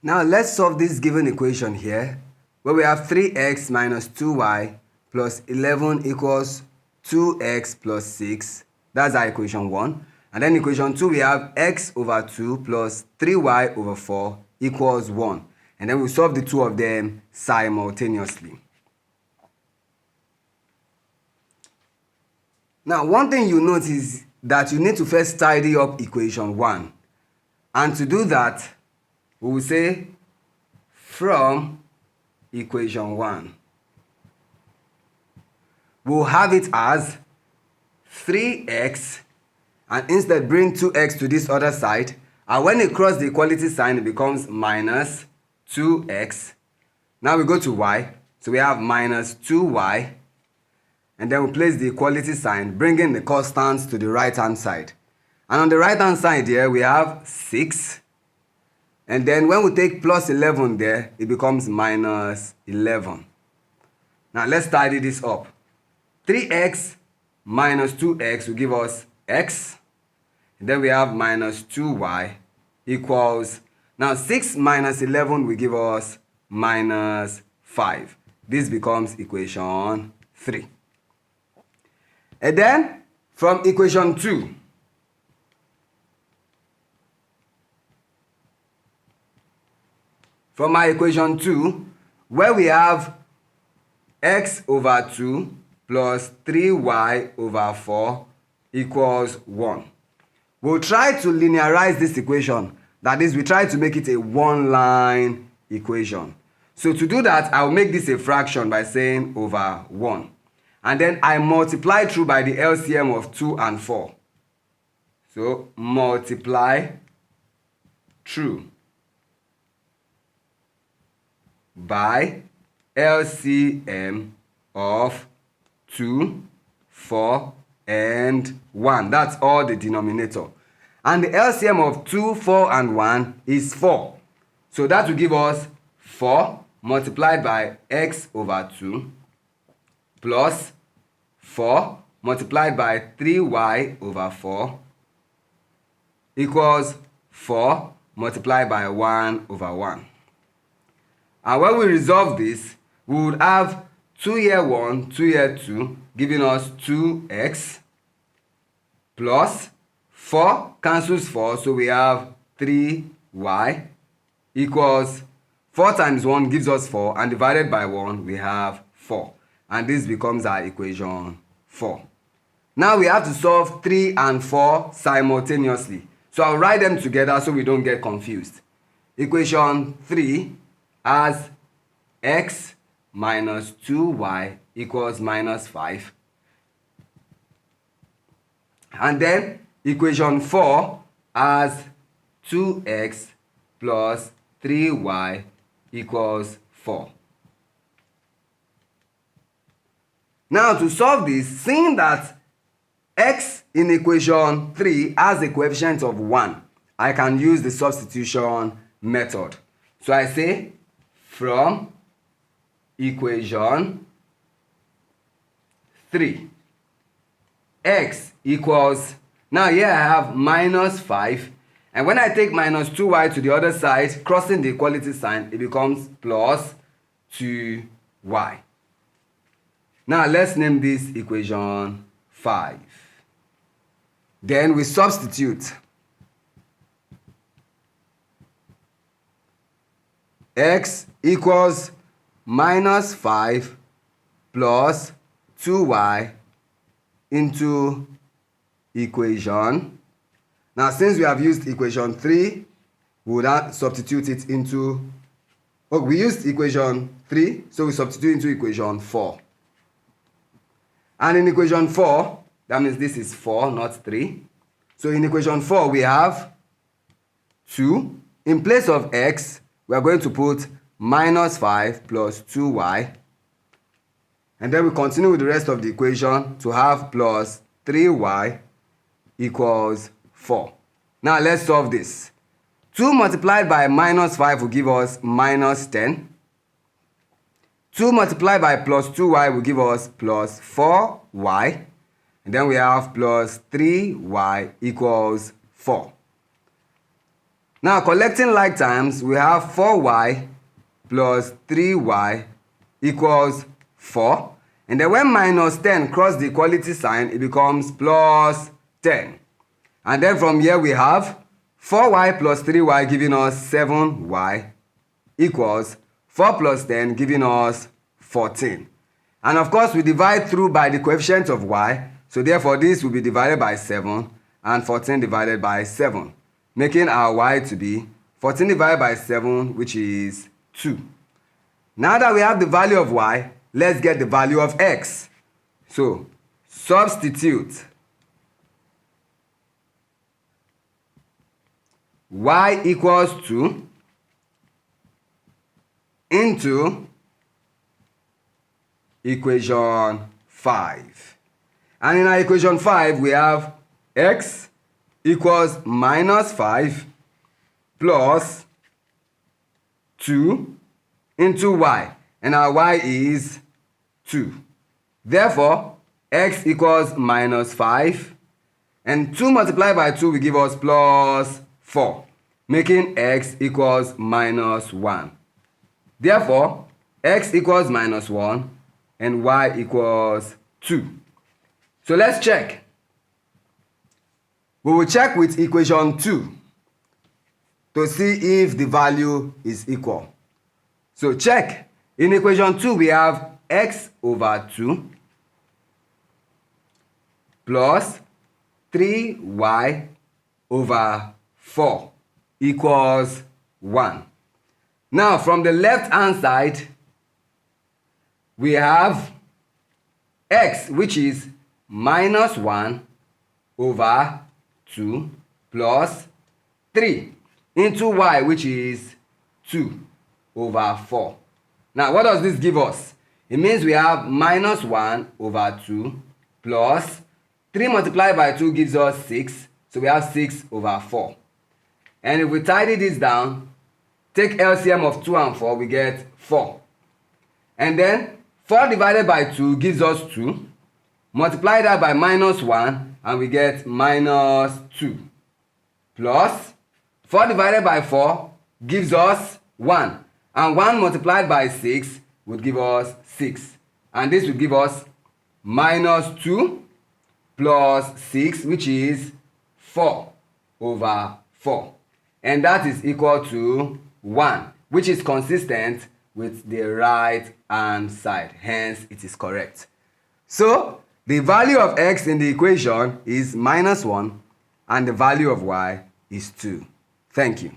Now let's solve this given equation here, where we have 3x minus 2y plus 11 equals 2x plus 6. That's our equation 1. And then equation 2, we have x over 2 plus 3y over 4 equals 1. And then we solve the two of them simultaneously. Now, one thing you notice is that you need to first tidy up equation 1. And to do that, we will say from equation 1, we'll have it as 3x, and instead bring 2x to this other side, and when it crosses the equality sign, it becomes minus 2x. Now we go to y, so we have minus 2y, and then we place the equality sign, bringing the constants to the right hand side. And on the right hand side here, we have 6. And then when we take plus 11 there, it becomes minus 11. Now let's tidy this up. 3x minus 2x will give us x. And then we have minus 2y equals, now 6 minus 11 will give us minus 5. This becomes equation 3. And then from equation 2, from our equation 2, where we have x over 2 plus 3y over 4 equals 1. We'll try to linearize this equation. That is, we try to make it a one-line equation. So to do that, I'll make this a fraction by saying over 1. And then I multiply through by the LCM of 2 and 4. So multiply through by LCM of 2, 4, and 1. That's all the denominator. And the LCM of 2, 4, and 1 is 4. So that will give us 4 multiplied by x over 2 plus 4 multiplied by 3y over 4 equals 4 multiplied by 1 over 1. And when we resolve this, we would have 2 here 1, 2 here 2, giving us 2x plus 4 cancels 4, so we have 3y equals 4 times 1 gives us 4, and divided by 1 we have 4. And this becomes our equation 4. Now we have to solve 3 and 4 simultaneously. So I'll write them together so we don't get confused. Equation 3 as x minus 2y equals minus 5. And then equation 4 as 2x plus 3y equals 4. Now to solve this, seeing that x in equation 3 has a coefficient of 1, I can use the substitution method. So I say from equation 3, x equals, now here I have minus 5, and when I take minus 2y to the other side, crossing the equality sign, it becomes plus 2y. Now let's name this equation 5. Then we substitute. X equals minus 5 plus 2y into equation. Now since we have used equation 3, we would substitute it into, we used equation 3, so we substitute into equation 4. And in equation 4, that means this is 4, not 3. So in equation 4, we have 2. In place of x, we are going to put minus 5 plus 2y. And then we continue with the rest of the equation to have plus 3y equals 4. Now let's solve this. 2 multiplied by minus 5 will give us minus 10. 2 multiplied by plus 2y will give us plus 4y. And then we have plus 3y equals 4. Now, collecting like terms, we have 4y plus 3y equals 4. And then when minus 10 cross the equality sign, it becomes plus 10. And then from here we have 4y plus 3y giving us 7y equals 4 plus 10 giving us 14. And of course we divide through by the coefficient of y. So therefore this will be divided by 7 and 14 divided by 7. Making our y to be 14 divided by 7, which is 2. Now that we have the value of y, let's get the value of x. So, substitute y equals 2 into equation 5. And in our equation 5, we have x equals minus 5 plus 2 into y. And our y is 2. Therefore, x equals minus 5. And 2 multiplied by 2 will give us plus 4. Making x equals minus 1. Therefore, x equals minus 1 and y equals 2. So let's check. We will check with equation 2 to see if the value is equal. So check. In equation 2, we have x over 2 plus 3y over 4 equals 1. Now, from the left-hand side, we have x, which is minus 1 over 2 plus 3 into y, which is 2 over 4. Now, what does this give us? It means we have minus 1 over 2 plus 3 multiplied by 2 gives us 6. So we have 6 over 4. And if we tidy this down, take LCM of 2 and 4, we get 4. And then 4 divided by 2 gives us 2. Multiply that by minus 1 and we get minus 2. Plus 4 divided by 4 gives us 1. And 1 multiplied by 6 would give us 6. And this will give us minus 2 plus 6, which is 4 over 4. And that is equal to 1, which is consistent with the right hand side. Hence, it is correct. So, the value of x in the equation is minus 1 and the value of y is 2. Thank you.